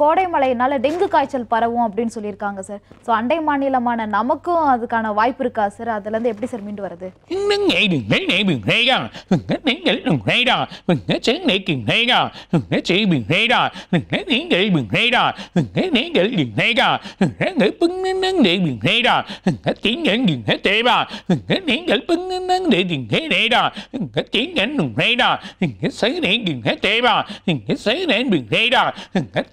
கோடை மழையினால டெங்கு காய்ச்சல் பரவும் அப்படின்னு சொல்லியிருக்காங்க சார். ஸோ அண்டை மாநிலமான நமக்கும் அதுக்கான வாய்ப்பு இருக்கா சார்? அதுலேருந்து எப்படி சார் மீண்டு வருது?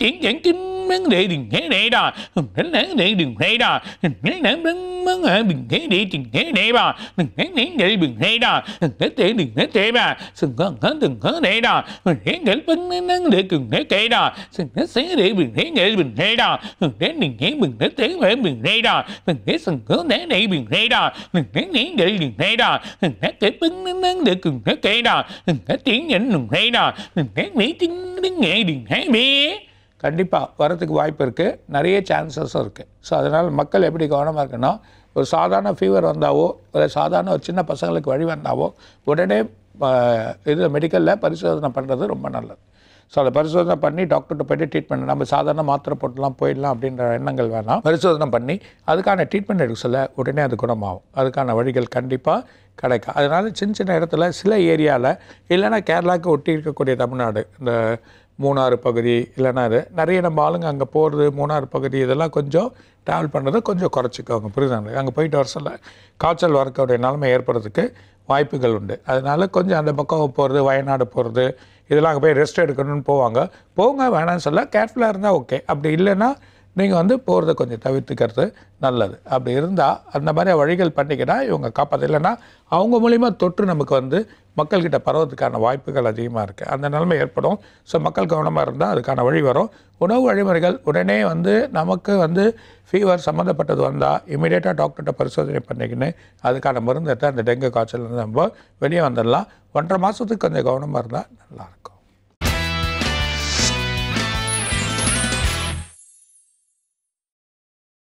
tiếng dẫn kinh vấn đề đừng thế này đó đến nắng để đừng thế đó đến nắng vấn ở đừng thế đi đừng thế này bà đừng thế nén để đừng thế đó đừng thế để đừng thế thế bà sừng con hết đừng thế này đó thế để vấn nắng để đừng thế kệ đó sừng thế xé để đừng thế để đừng thế đó đến đừng thế đừng thế thế về đừng thế đó đừng thế sừng thế để này đừng thế đó đừng thế nén để đừng thế đó đừng thế để vấn nắng để đừng thế kệ đó đừng thế tiếng dẫn đừng thế đó đừng thế nghĩ tiếng đến nghệ đừng thế bia கண்டிப்பாக வரதுக்கு வாய்ப்பு இருக்குது, நிறைய சான்சஸும் இருக்குது. So அதனால் மக்கள் எப்படி கவனமாக இருக்குன்னா, ஒரு சாதாரண ஃபீவர் வந்தாவோ இல்லை சாதாரண ஒரு சின்ன பசங்களுக்கு வழி வந்தாவோ உடனே இது மெடிக்கலில் பரிசோதனை பண்ணுறது ரொம்ப நல்லது. ஸோ அதை பரிசோதனை பண்ணி டாக்டர்கிட்ட போய்ட்டு ட்ரீட்மெண்ட் நம்ம சாதாரண மாத்திரை போட்டுலாம் போயிடலாம் அப்படின்ற எண்ணங்கள் வேணாம். பரிசோதனை பண்ணி அதுக்கான ட்ரீட்மெண்ட் எடுக்க சொல்ல உடனே அது குணமாகும். அதுக்கான வழிகள் கண்டிப்பாக கிடைக்கும். அதனால் சின்ன சின்ன இடத்துல சில ஏரியாவில் இல்லைன்னா கேரளாவுக்கு ஒட்டி இருக்கக்கூடிய தமிழ்நாடு இந்த மூணாறு பகுதி இல்லைன்னா அது நிறைய நம்ம ஆளுங்க அங்கே போகிறது மூணாறு பகுதி இதெல்லாம் கொஞ்சம் ட்ராவல் பண்ணுறதை கொஞ்சம் குறைச்சிக்கோங்க. புரியுதாங்க? அங்கே போயிட்டு வர சொல்ல காய்ச்சல் வரக்கூடிய நிலைமை ஏற்படுறதுக்கு வாய்ப்புகள் உண்டு. அதனால் கொஞ்சம் அந்த பக்கம் போகிறது வயநாடு போகிறது இதெல்லாம் அங்கே போய் ரெஸ்ட் எடுக்கணும்னு போங்க வேணாம்னு சொல்ல கேர்ஃபுல்லாக இருந்தால் ஓகே. அப்படி இல்லைன்னா நீங்கள் போகிறத கொஞ்சம் தவிர்த்துக்கிறது நல்லது. அப்படி இருந்தால் அந்த மாதிரி வழிகள் பண்ணிக்கிட்டா இவங்க காப்பாற்ற, இல்லைன்னா அவங்க மூலிமா தொற்று நமக்கு மக்கள்கிட்ட பரவதுக்கான வாய்ப்புகள் அதிகமாக இருக்குது. அந்த நிலைமை ஏற்படும். ஸோ மக்கள் கவனமாக இருந்தால் அதுக்கான வழி வரும். உணவு வழிமுறைகள் உடனே நமக்கு ஃபீவர் சம்மந்தப்பட்டது வந்தால் இமீடியட்டாக டாக்டர்கிட்ட பரிசோதனை பண்ணிக்கின்னு அதுக்கான மருந்து எடுத்து அந்த டெங்கு காய்ச்சல் நம்ம வெளியே வந்துடலாம். 1.5 மாதத்துக்கு கொஞ்சம் கவனமாக இருந்தால் நல்லாயிருக்கும்.